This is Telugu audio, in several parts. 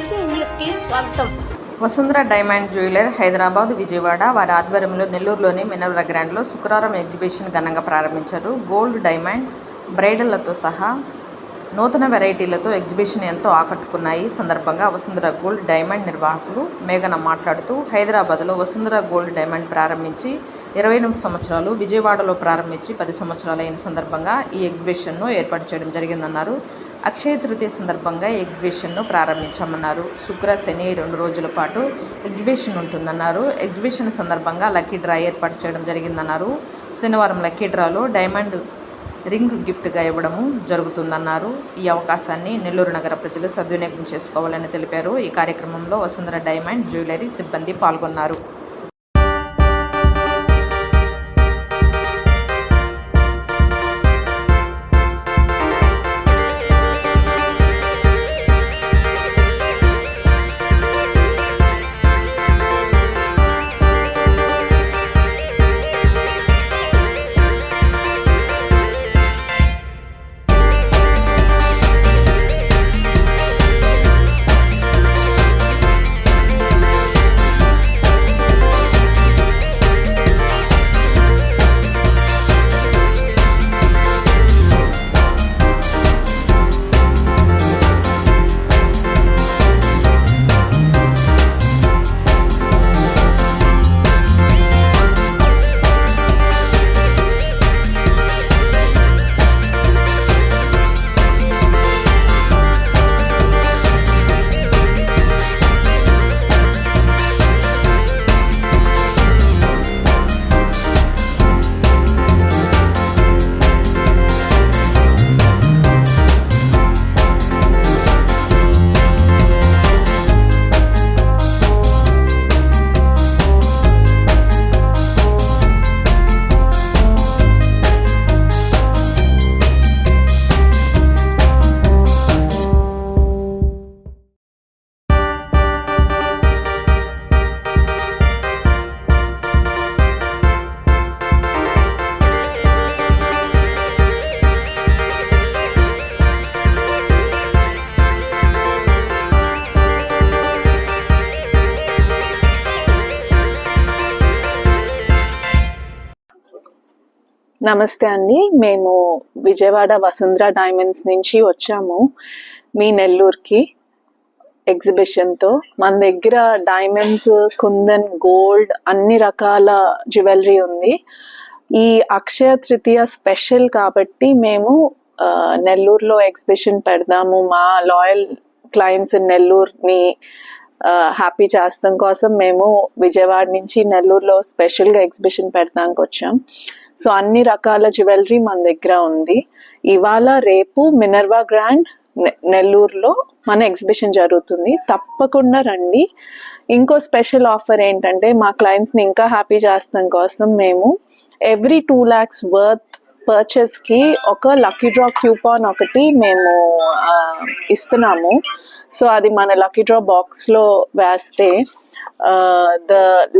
బీసీ న్యూస్కి స్వాగతం. వసుంధర డైమండ్ జ్యువెలర్ హైదరాబాద్, విజయవాడ వారి ఆధ్వర్యంలో నెల్లూరులోని మినర్వా గ్రాండ్లో శుక్రవారం ఎగ్జిబిషన్ ఘనంగా ప్రారంభించారు. గోల్డ్, డైమండ్, బ్రైడళ్లతో సహా నూతన వెరైటీలతో ఎగ్జిబిషన్ ఎంతో ఆకట్టుకున్నాయి. సందర్భంగా వసుంధర గోల్డ్, డైమండ్ నిర్వాహకులు మేఘన మాట్లాడుతూ, హైదరాబాద్లో వసుంధర గోల్డ్, డైమండ్ ప్రారంభించి 28 సంవత్సరాలు, విజయవాడలో ప్రారంభించి 10 సంవత్సరాలు అయిన సందర్భంగా ఈ ఎగ్జిబిషన్ను ఏర్పాటు చేయడం జరిగిందన్నారు. అక్షయ తృతీయ సందర్భంగా ఎగ్జిబిషన్ను ప్రారంభించామన్నారు. శుక్ర, శని 2 రోజుల పాటు ఎగ్జిబిషన్ ఉంటుందన్నారు. ఎగ్జిబిషన్ సందర్భంగా లక్కీ డ్రా ఏర్పాటు చేయడం జరిగిందన్నారు. శనివారం లక్కీ డ్రాలో డైమండ్ రింగ్ గిఫ్ట్గా ఇవ్వడము జరుగుతుందన్నారు. ఈ అవకాశాన్ని నెల్లూరు నగర ప్రజలు సద్వినియోగం చేసుకోవాలని తెలిపారు. ఈ కార్యక్రమంలో వసుంధర డైమండ్ జ్యువెలరీ సిబ్బంది పాల్గొన్నారు. నమస్తే అండి, మేము విజయవాడ వసుంధర డైమండ్స్ నుంచి వచ్చాము మీ నెల్లూరుకి ఎగ్జిబిషన్తో. మన దగ్గర డైమండ్స్, కుందన్, గోల్డ్ అన్ని రకాల జ్యువెలరీ ఉంది. ఈ అక్షయ తృతీయ స్పెషల్ కాబట్టి మేము నెల్లూరులో ఎగ్జిబిషన్ పెడదాము, మా లాయల్ క్లయింట్స్ నెల్లూరుని హ్యాపీ చేస్తాం కోసం మేము విజయవాడ నుంచి నెల్లూరులో స్పెషల్గా ఎగ్జిబిషన్ పెడతానికి వచ్చాం. సో అన్ని రకాల జ్యువెలరీ మన దగ్గర ఉంది. ఇవాళ రేపు మినర్వా గ్రాండ్ నెల్లూరులో మన ఎగ్జిబిషన్ జరుగుతుంది, తప్పకుండా రండి. ఇంకో స్పెషల్ ఆఫర్ ఏంటంటే, మా క్లయింట్స్ని ఇంకా హ్యాపీ చేస్తాం కోసం మేము ఎవ్రీ 2 lakhs వర్త్ పర్చేస్కి ఒక లక్కీ డ్రా క్యూపాన్ ఒకటి మేము ఇస్తున్నాము. సో అది మన లక్కీ డ్రా బాక్స్లో వేస్తే ద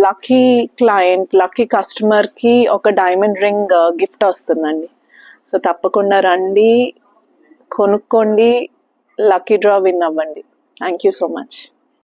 లక్కీ క్లయింట్, లక్కీ కస్టమర్కి ఒక డైమండ్ రింగ్ గిఫ్ట్ వస్తుందండి. సో తప్పకుండా రండి, కొనుక్కోండి, లక్కీ డ్రా విన్ అవ్వండి. Thank you so much.